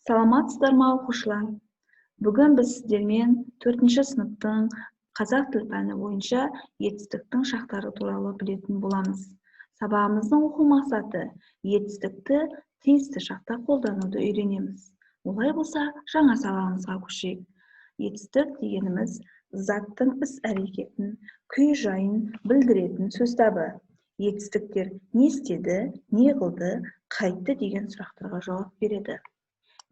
Саламатсыздар ма оқушылар? Бүгін біз сіздермен 4-ші сыныптың қазақ тіл пәні бойынша етістіктің шақтары туралы білетін боламыз. Сабағымыздың оқу мақсаты етістікті тиісті шақта қолдануды үйренеміз. Олай болса, жаңа сабағымызға көшейік. Етістік дегеніміз заттың іс-әрекетін, күй-жайын білдіретін сөз табы. Етістіктер не істеді, не қылды, қайтты деген сұрақтарға жауап береді.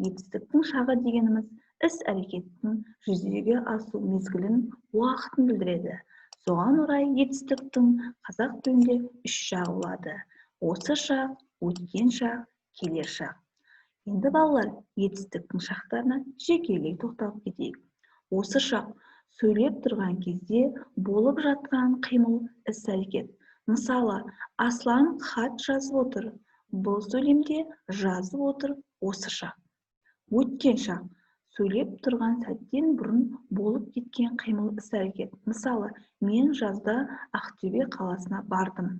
Етістіктің шағы дегеніміз іс-әрекеттің жүзеге асу мезгілін, уақытын білдіреді. Соған орай етістіктің қазақ тілінде 3 жағы болады. Осы шақ, өткен шақ, келер шақ. Енді балалар, етістіктің шақтарына жекелей тоқталып кетейік. Осы шақ сөйлеп тұрған кезде болып жатқан қимыл, іс-әрекет. Мысалы, Аслан хат жазып отыр. Бұл сөйлемде жазып отыр осы шақ. Өткен шақ сөйлеп тұрған сәттен бұрын болып кеткен қимыл, іс-әрекет. Мысалы, мен жазда Ақтөбе қаласына бардым.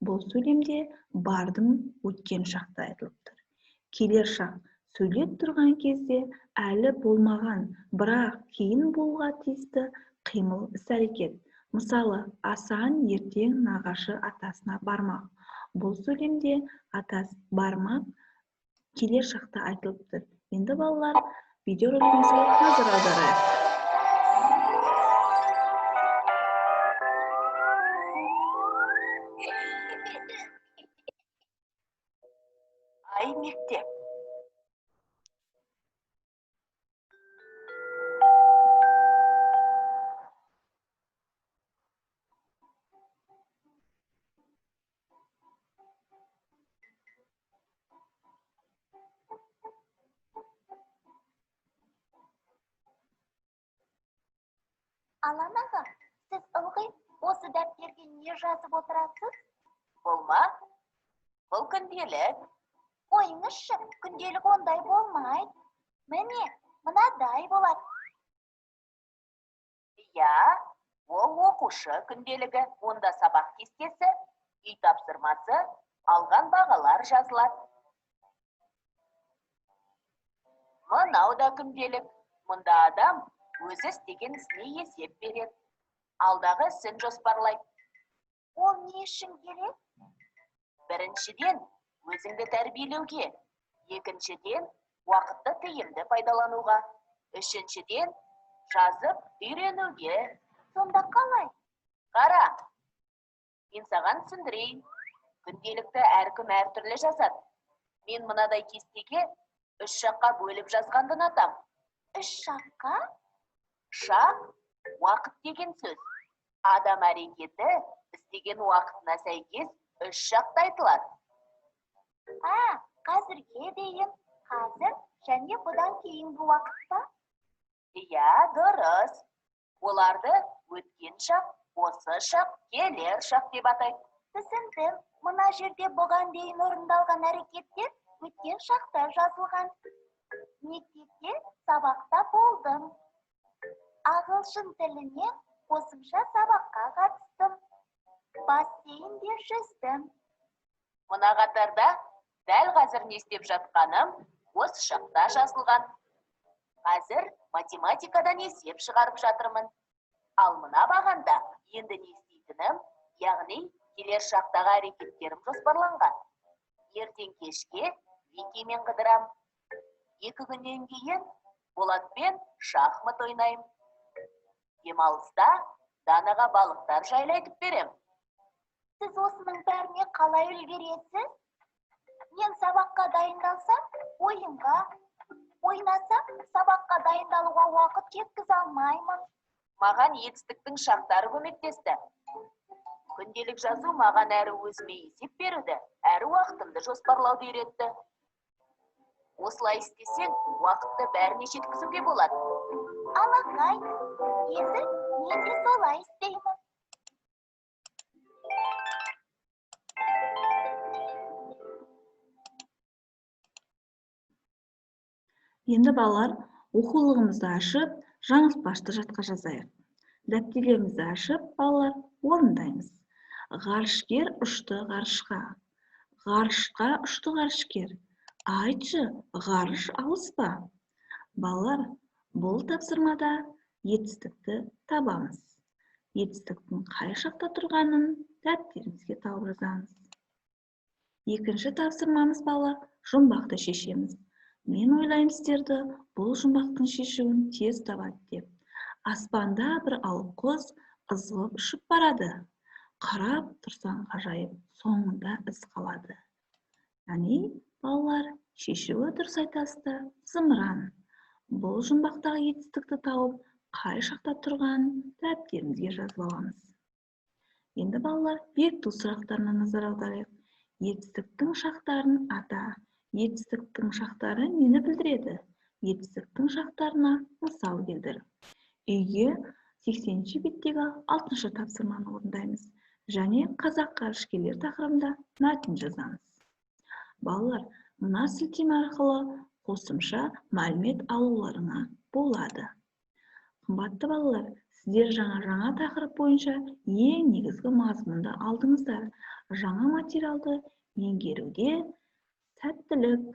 Бұл сөйлемде бардым өткен шақта айтылып тұр. Келер шақ сөйлеп тұрған кезде әлі болмаған, бірақ кейін болуға тиісті қимыл, іс-әрекет. Мысалы, Асан ертең нағашы атасына бармақ. Бұл сөйлемде атасы бармақ келер шақта айтылып тұр. Енді балалар, видеоролигімізге назар аударайық. Ай мектеп. Алан аға, сіз ылғи осы дәптерге не жазып отырасыз? Болма? Бұл күнделік. Қойыңызшы, күнделік ондай болмайды. Міне, мынадай болады. Я, ол оқушы күнделігі, онда сабақ кестесі, үй тапсырмасы, алған бағалар жазылады. Мынау да күнделік. Мұнда адам өзі істеген ісіне есеп береді. Алдағы ісін жоспарлайды. Ол не үшін керек? Біріншіден, өзіңді тәрбиелеуге. Екіншіден, уақытты тиімді пайдалануға. Үшіншіден, жазып үйренуге. Сонда қалай? Қара, мен саған түсіндірейін. Күнделікті әркім әртүрлі жазады. Мен мынадай кестеге 3 шаққа бөліп жазғанды ұнатам. 3 шаққа? Шақ, уақыт деген сөз. Адам әрекеті істеген уақытына сәйкес 3 шақта айтылады. Қазірге дейін, қазір және бұдан кейінгі уақытта? Иә, дұрыс. Оларды өткен шақ, осы шақ, келер шақ деп атайды. Түсіндім. Мына жерде бұған дейін орындалған әрекеттер өткен шақта жазылған. Мектепте сабақта болдым. Ағылшын тіліне қосымша сабаққа қатыстым. Бассейнде жүздім. Мына қатарда дәл қазір не істеп жатқаным осы шақта жазылған. Қазір математикадан есеп шығарып жатырмын. Ал мына бағанда енді не істейтінім, яғни келер шақтағы әрекеттерім жоспарланған. Ертең кешке Викимен қыдырам. 2 күннен кейін Болатпен шахмат ойнайым. Демалыста данаға балықтар жайлайтып берем. Сіз осының бәріне қалай үлгересіз? Мен сабаққа дайындалсам, ойынға, ойнасам, сабаққа дайындалуға уақыт жеткізе алмаймын. Маған етістіктің шақтары көмектесті. Күнделік жазу маған әрі өзіме есеп беруді, әрі уақытымды жоспарлауды үйретті. Осылай істесең, уақытты бәріне жеткізуге болады. Алақай, енді мен де солай істеймін. Енді балалар, оқулығымызды ашып, жаңылтпашты жатқа жазайық. Дәптерлерімізді ашып, балалар, орындаймыз. Ғарышкер ұшты ғарышқа. Ғарышқа ұшты ғарышкер. Айтшы, ғарыш алыс па? Балалар, бұл тапсырмада етістікті табамыз. Етістіктің қай жақта тұрғанын дәптеріңізге тауып жазамыз. Екінші тапсырмамыз балалар, жұмбақты шешеміз. Мен ойлаймын сіздерді бұл жұмбақтың шешуін тез табады деп. Аспанда бір алып құс ызғып ұшып барады. Қарап тұрсаң ғажайып, соңында із қалады. Яғни, балалар, шешуі дұрыс айтасыздар, зымыран. Бұл жұмбақтағы етістікті тауып, қай жақта тұрғанын дәптерімізге жазып аламыз. Енді балалар, бекіту сұрақтарына назар аударайық. Етістіктің шақтарын ата. Етістіктің шақтары нені білдіреді? Етістіктің шақтарына мысал келтір. Үйге 80-ші беттегі 6-шы тапсырманы орындаймыз. Және қазақ ғарышкерлер тақырыбында мәтін жазамыз. Балалар, мына сілтеме арқылы қосымша мәлімет алуларыңа болады. Қымбатты балалар, сіздер жаңа тақырып бойынша ең негізгі мазмұнды алдыңыздар. Жаңа материалды меңгеруде сәттілік.